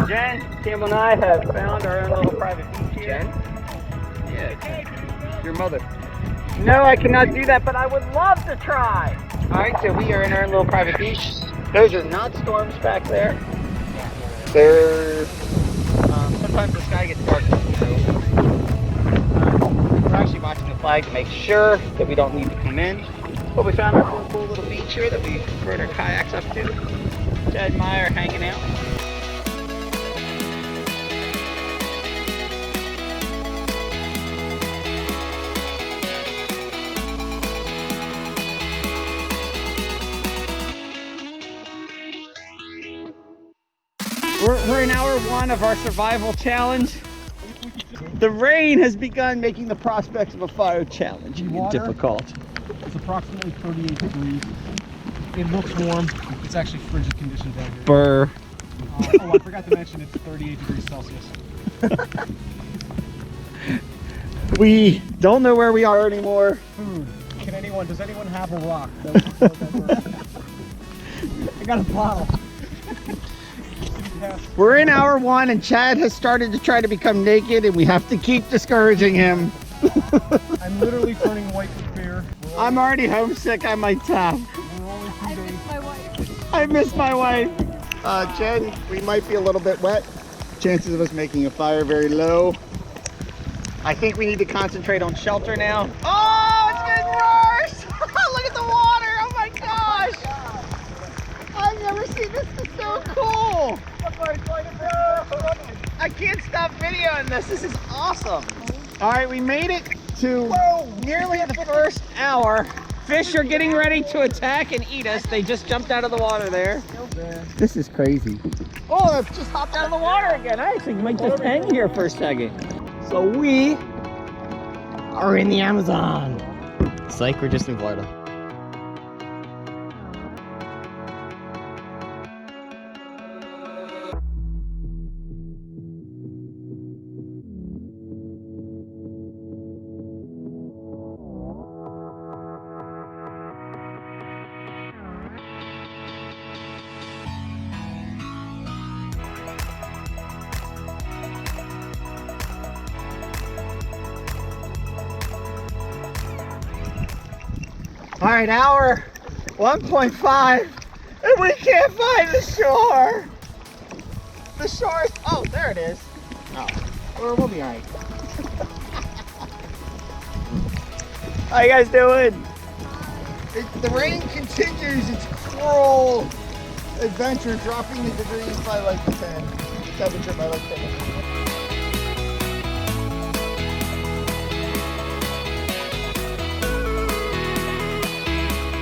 Jen, Campbell and I have found our own little private beach here. Jen? Yeah, your mother. No, I cannot do that, but I would love to try. Alright, so we are in our little private beach. Those are not storms back there. They're, sometimes the sky gets dark. We're actually watching the flag to make sure that we don't need to come in. But we found our cool little beach here that we rode our kayaks up to. Chad and I are hanging out. We're in hour 1 of our survival challenge. The rain has begun making the prospects of a fire challenging and difficult. It's approximately 38 degrees. It looks warm. It's actually frigid conditions out here. Burr. Oh, I forgot to mention it's 38 degrees Celsius. We don't know where we are anymore. Food. Does anyone have a rock? I got a bottle. We're in hour 1 and Chad has started to try to become naked and we have to keep discouraging him. I'm literally turning white with fear. I'm already homesick, I might tap. We're only 2 days. I miss my wife. Jen, we might be a little bit wet. Chances of us making a fire very low. I think we need to concentrate on shelter now. Oh, it's getting worse! Look at the water! Oh my gosh! I've never seen this. This is so cool! I can't stop videoing this. This is awesome. All right, we made it to nearly the first hour. Fish are getting ready to attack and eat us. They just jumped out of the water there. This is crazy. Oh, it just hopped out of the water again. I actually might just hang here for a second. So we are in the Amazon. It's like we're just in Florida. All right, hour 1.5, and we can't find the shore. The shore is, oh, there it is. Oh, well, we'll be all right. How you guys doing? The rain continues its cruel adventure, dropping the degrees by like 10, temperature by like 10.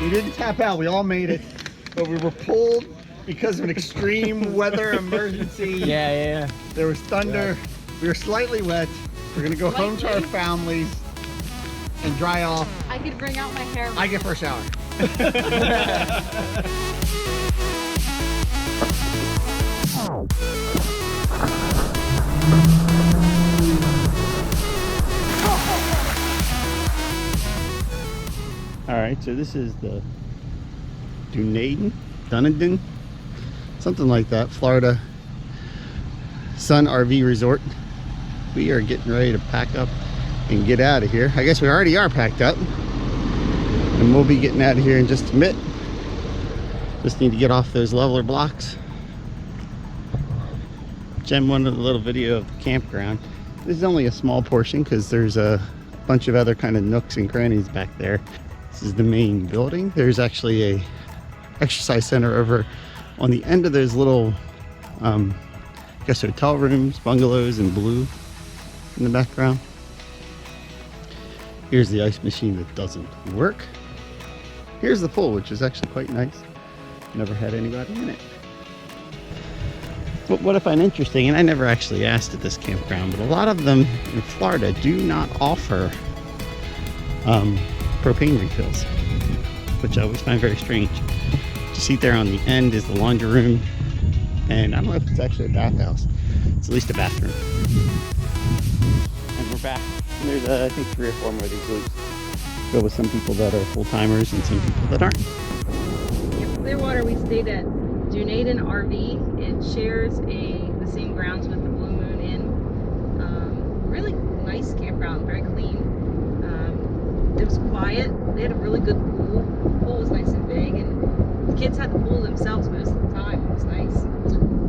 We didn't tap out, we all made it, but we were pulled because of an extreme weather emergency. Yeah. There was thunder, we were slightly wet. We're gonna go home to our families and dry off. I could bring out my hair. I get first shower. All right, so this is the Dunedin, something like that, Florida Sun RV Resort. We are getting ready to pack up and get out of here. I guess we already are packed up, and we'll be getting out of here in just a bit. Just need to get off those leveler blocks. Jen wanted a little video of the campground. This is only a small portion because there's a bunch of other kind of nooks and crannies back there. This is the main building. There's actually a exercise center over on the end of those little, I guess, hotel rooms, bungalows in blue in the background. Here's the ice machine that doesn't work. Here's the pool, which is actually quite nice. Never had anybody in it. But what I find interesting, and I never actually asked at this campground, but a lot of them in Florida do not offer propane refills, which I always find very strange. You see there on the end is the laundry room, and I don't know if it's actually a bathhouse. It's at least a bathroom. And we're back. And there's I think 3 or 4 more of these loops. Go with some people that are full-timers and some people that aren't. In Clearwater, we stayed at Dunedin RV. It shares the same grounds with the Blue Moon Inn. Really nice campground, very clean. It was quiet. They had a really good pool. The pool was nice and big, and the kids had the pool themselves most of the time. It was nice.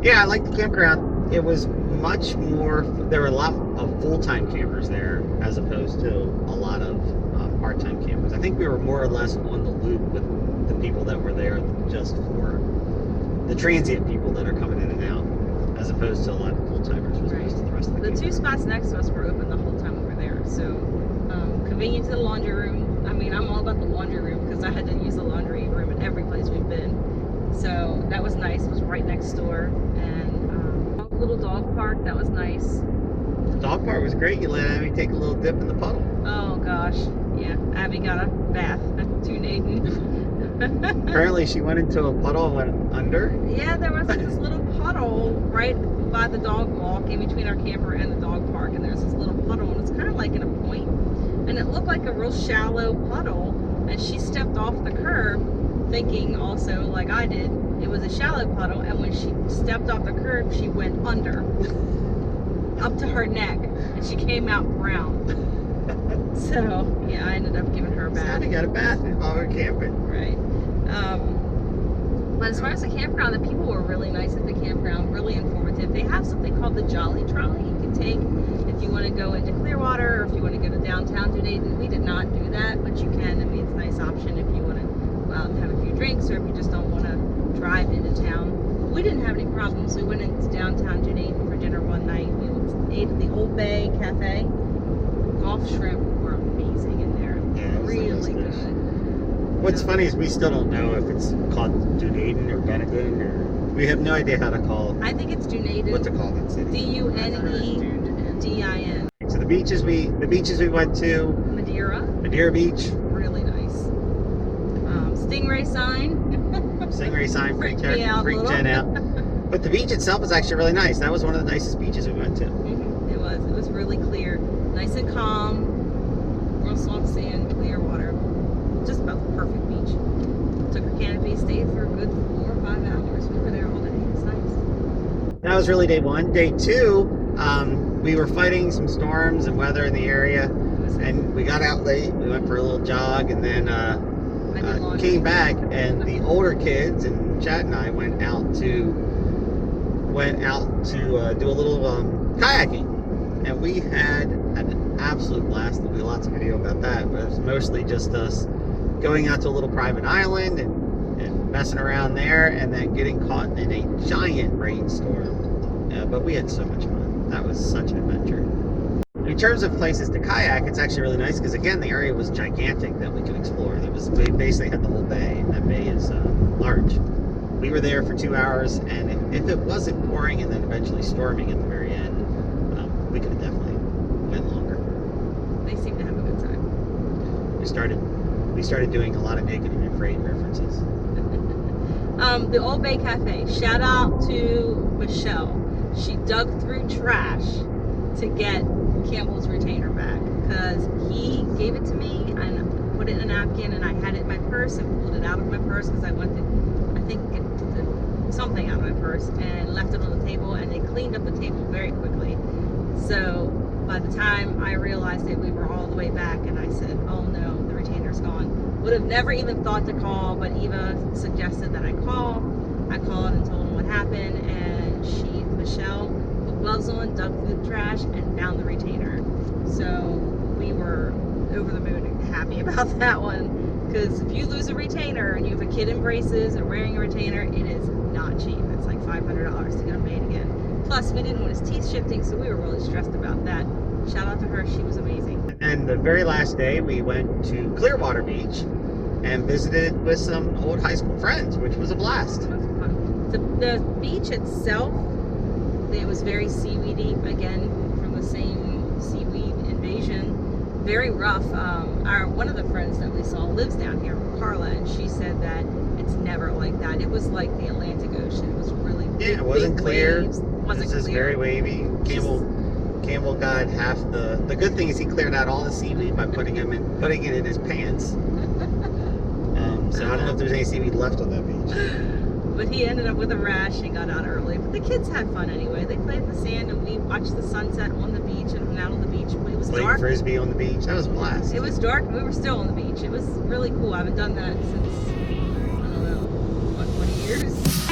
Yeah, I like the campground. It was much more, there were a lot of full-time campers there as opposed to a lot of part-time campers. I think we were more or less on the loop with the people that were there just for the transient people that are coming in and out, as opposed to a lot of full-timers was most of the rest of the The campers. two spots next to us were open the whole time we were there, so convenient to the laundry room. I mean, I'm all about the laundry room because I had to use the laundry room in every place we've been. So that was nice. It was right next door. And a little dog park, that was nice. The dog park was great. You let Abby take a little dip in the puddle. Oh gosh, yeah. Abby got a bath at Dunedin. Apparently she went into a puddle and went under. Yeah, there was like this little puddle right by the dog walk in between our camper and the dog park, and there's this little puddle, and it's kind of like in a point, and it looked like a real shallow puddle, and she stepped off the curb thinking also, like I did, it was a shallow puddle, and when she stepped off the curb, she went under up to her neck, and she came out brown. So yeah, I ended up giving her a bath. Abby got a bath while we were camping. Right. But as far as the campground, the people were really nice at the campground, really informative. They have something called the Jolly Trolley you can take if you want to go into Clearwater or if you want to go to downtown Dunedin. We did not do that, but you can. I mean, it's a nice option if you want to go out and have a few drinks or if you just don't want to drive into town. We didn't have any problems. We went into downtown Dunedin for dinner one night. We ate at the Old Bay Cafe. Golf shrimp were amazing in there. Yeah, it was really delicious. good. What's funny is we still don't know if it's called Dunedin or Dunedin, or we have no idea how to call I think it's Dunedin. what to call that city. Dunedin. So the beaches we went to, Madeira, Beach, really nice. Stingray sign. Stingray sign, Freaked me out a freaked little. Jen out. But the beach itself is actually really nice. That was one of the nicest beaches we went to. It was really clear, nice and calm, real soft sand, clear water. Just about the perfect beach. Took our canopy, stayed for a good 4 or 5 hours. We were there all day. It was nice. That was really day one. Day two, we were fighting some storms and weather in the area, and we got out late. We went for a little jog, and then came back. And the older kids and Chad and I went out to do a little kayaking, and we had an absolute blast. There'll be lots of video about that, but it was mostly just us going out to a little private island and messing around there, and then getting caught in a giant rainstorm. But we had so much fun. That was such an adventure. In terms of places to kayak, it's actually really nice because, again, the area was gigantic that we could explore. We basically had the whole bay, and that bay is large. We were there for 2 hours, and if it wasn't pouring and then eventually storming at the very end, we could have definitely went longer. They seemed to have a good time. We started doing a lot of Naked and Afraid references. The Old Bay Cafe. Shout out to Michelle. She dug through trash to get Campbell's retainer back because he gave it to me and put it in a napkin, and I had it in my purse and pulled it out of my purse because I went to, I think, get something out of my purse and left it on the table, and they cleaned up the table very quickly. So by the time I realized it, we were all the way back, and I said, oh no, the retainer's gone. Would have never even thought to call, but Eva suggested that I call. I called and told him what happened, and Michelle, put gloves on, dug through the trash, and found the retainer. So we were over the moon and happy about that one, because if you lose a retainer and you have a kid in braces and wearing a retainer, it is not cheap. It's like $500 to get them made again. Plus, we didn't want his teeth shifting, so we were really stressed about that. Shout out to her, she was amazing. And then the very last day, we went to Clearwater Beach and visited with some old high school friends, which was a blast. It was fun. The beach itself, it was very seaweedy, again, from the same seaweed invasion. Very rough. One of the friends that we saw lives down here, Carla, and she said that it's never like that. It was like the Atlantic Ocean. It was really big, it wasn't big clear. waves. It wasn't This is clear. very wavy. Campbell got half the good thing is he cleared out all the seaweed by putting it in his pants. So I don't know if there's any seaweed left on that beach. But he ended up with a rash and got out early. But the kids had fun anyway. They played in the sand and we watched the sunset on the beach and hung out on the beach. It was Playing dark. frisbee on the beach. That was a blast. It was dark and we were still on the beach. It was really cool. I haven't done that since, I don't know, what, 20 years?